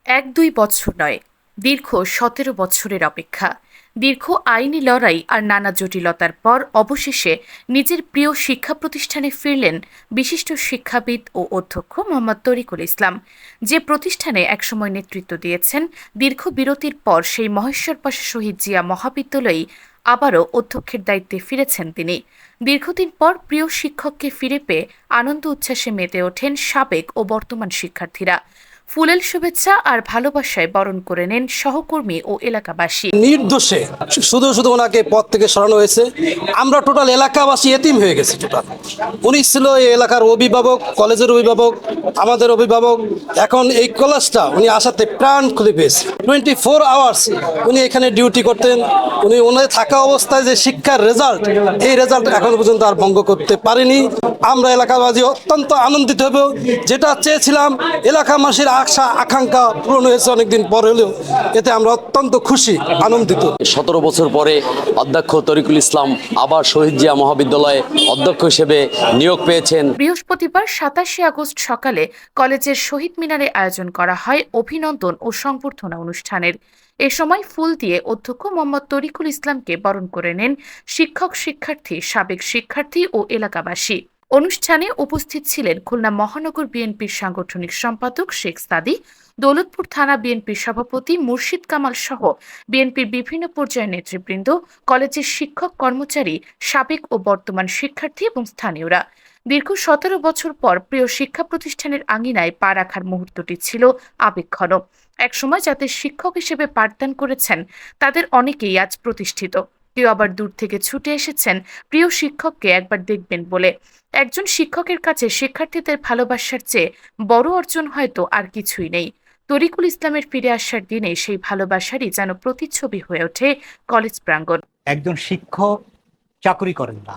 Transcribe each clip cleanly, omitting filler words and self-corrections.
১-২ বছর নয়, দীর্ঘ ১৭ বছরের অপেক্ষা। দীর্ঘ আইনি লড়াই আর নানা জটিলতার পর অবশেষে নিজের প্রিয় শিক্ষা প্রতিষ্ঠানে ফিরলেন বিশিষ্ট শিক্ষাবিদ ও অধ্যক্ষ মোহাম্মদ তরিকুল ইসলাম। যে প্রতিষ্ঠানে একসময় নেতৃত্ব দিয়েছেন, দীর্ঘ বিরতির পর সেই মহেশ্বর পাশা শহীদ জিয়া মহাবিদ্যালয়েই আবারও অধ্যক্ষের দায়িত্বে ফিরেছেন তিনি। দীর্ঘদিন পর প্রিয় শিক্ষককে ফিরে পেয়ে আনন্দ উচ্ছ্বাসে মেতে ওঠেন সাবেক ও বর্তমান শিক্ষার্থীরা। ফুলেল শুভেচ্ছা আর ভালোবাসায় বরণ করে নেন সহকর্মী ও এলাকাবাসী। নির্দোষে শুধু শুধু ওনাকে পদ থেকে সরানো হয়েছে। আমরা টোটাল এলাকাবাসী এতিম হয়ে গেছি টোটাল। উনি ছিল এই এলাকার অভিভাবক, কলেজের অভিভাবক, আমাদের অভিভাবক। এখন এই কলেজটা উনি আসাতে প্রাণ খুলে পেয়েছে। 24 আওয়ার্স উনি এখানে ডিউটি করতেন। ওনার থাকা অবস্থায় যে শিক্ষার রেজাল্ট, এই রেজাল্ট এখনো পর্যন্ত আর ভঙ্গ করতে পারেনি। আমরা এলাকাবাসী অত্যন্ত আনন্দিত হব। যেটা চেয়েছিলাম, এলাকাবাসীর আশা আকাঙ্ক্ষা পূরণ হয়েছে অনেকদিন পর হলেও, এতে আমরা অত্যন্ত খুশি, আনন্দিত। ১৭ বছর পরে অধ্যক্ষ তরিকুল ইসলাম আবার শহীদ জিয়া মহাবিদ্যালয়ে অধ্যক্ষ হিসেবে নিয়োগ পেয়েছেন। বৃহস্পতিবার ২৭ আগস্ট সকালে কলেজের শহীদ মিনারে আয়োজন করা হয় অভিনন্দন ও সংবর্ধনা অনুষ্ঠানের। এ সময় ফুল দিয়ে অধ্যক্ষ মোহাম্মদ তরিকুল ইসলামকে বরণ করে নেন শিক্ষক, শিক্ষার্থী, সাবেক শিক্ষার্থী ও এলাকাবাসী। অনুষ্ঠানে উপস্থিত ছিলেন খুলনা মহানগর বিএনপির সাংগঠনিক সম্পাদক শেখ সাদি, দৌলতপুর থানা বিএনপির সভাপতি মুর্শিদ কামাল সহ বিএনপির বিভিন্ন পর্যায়ের নেতৃবৃন্দ, কলেজের শিক্ষক, কর্মচারী, সাবেক ও বর্তমান শিক্ষার্থী এবং স্থানীয়রা। দীর্ঘ ১৭ বছর পর প্রিয় শিক্ষা প্রতিষ্ঠানের আঙিনায় পা রাখার মুহূর্তটি ছিল আবেগঘন। একসময় যাদের শিক্ষক হিসেবে পাঠদান করেছেন, তাদের অনেকেই আজ প্রতিষ্ঠিত। কেউ আবার দূর থেকে ছুটে এসেছেন প্রিয় শিক্ষককে একবার দেখবেন বলে। একজন শিক্ষকের কাছে শিক্ষার্থীদের ভালোবাসার চেয়ে বড় অর্জন হয়তো আর কিছুই নেই। তরিকুল ইসলামের ফিরে আসার দিনে সেই ভালোবাসারই যেন প্রতিচ্ছবি হয়ে ওঠে কলেজ প্রাঙ্গণ। একজন শিক্ষক চাকরি করেন না,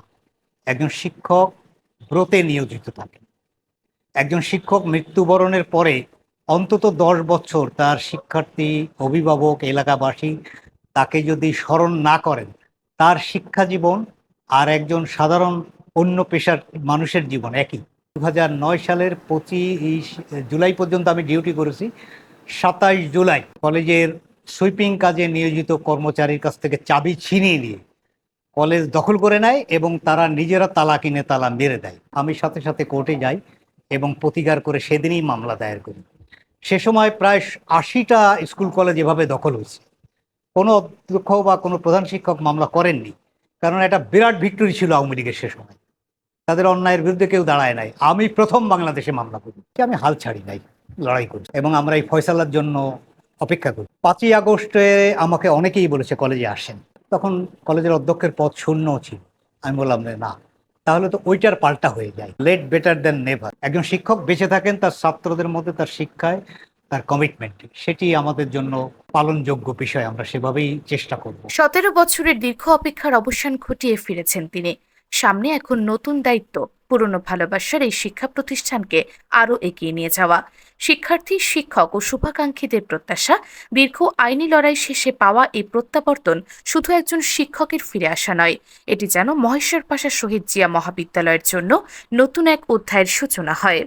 একজন শিক্ষক ব্রতে নিয়োজিত থাকেন। একজন শিক্ষক মৃত্যুবরণের পরে অন্তত ১০ বছর তার শিক্ষার্থী, অভিভাবক, এলাকাবাসী তাকে যদি স্মরণ না করেন, তার শিক্ষা জীবন আর একজন সাধারণ অন্য পেশার মানুষের জীবন একই। ২০০৯ সালের ২৫ জুলাই পর্যন্ত আমি ডিউটি করেছি। ২৭ জুলাই কলেজের সুইপিং কাজে নিয়োজিত কর্মচারীর কাছ থেকে চাবি ছিনিয়ে নিয়ে কলেজ দখল করে নেয় এবং তারা নিজেরা তালা কিনে তালা মেরে দেয়। আমি সাথে সাথে কোর্টে যাই এবং প্রতিকার করে সেদিনই মামলা দায়ের করি। সে সময় প্রায় ৮০টা স্কুল কলেজ এভাবে দখল হয়েছে। কোনো অধ্যক্ষ বা কোনো প্রধান শিক্ষক মামলা করেননি, কারণ এটা বিরাট ভিক্টরি ছিল আওয়ামী লীগের সে সময়। তাদের অন্যায়ের বিরুদ্ধে কেউ দাঁড়ায় নাই। আমি প্রথম বাংলাদেশে মামলা করি, আমি হাল ছাড়ি নাই, লড়াই করি এবং আমরা এই ফয়সালার জন্য অপেক্ষা করি। ৫ই আগস্টে আমাকে অনেকেই বলেছে কলেজে আসেন। তখন কলেজের অধ্যক্ষের পদ শূন্য ছিল। আমি বললাম না, তাহলে তো ওইটার পাল্টা হয়ে যায়। Late better than never. একজন শিক্ষক বেঁচে থাকেন তার ছাত্রদের মধ্যে, তার শিক্ষায়, তার কমিটমেন্ট, সেটি আমাদের জন্য পালনযোগ্য বিষয়। আমরা সেভাবেই চেষ্টা করব। ১৭ বছরের দীর্ঘ অপেক্ষার অবসান ঘটিয়ে ফিরেছেন তিনি। সামনে এখন নতুন দায়িত্ব, পুরনো ভালোবাসার এই শিক্ষা প্রতিষ্ঠানকে আরও এগিয়ে নিয়ে যাওয়া। শিক্ষার্থী, শিক্ষক ও শুভাকাঙ্ক্ষীদের প্রত্যাশা, দীর্ঘ আইনি লড়াই শেষে পাওয়া এই প্রত্যাবর্তন শুধু একজন শিক্ষকের ফিরে আসা নয়, এটি যেন মহেশ্বর পাশা শহীদ জিয়া মহাবিদ্যালয়ের জন্য নতুন এক অধ্যায়ের সূচনা হয়।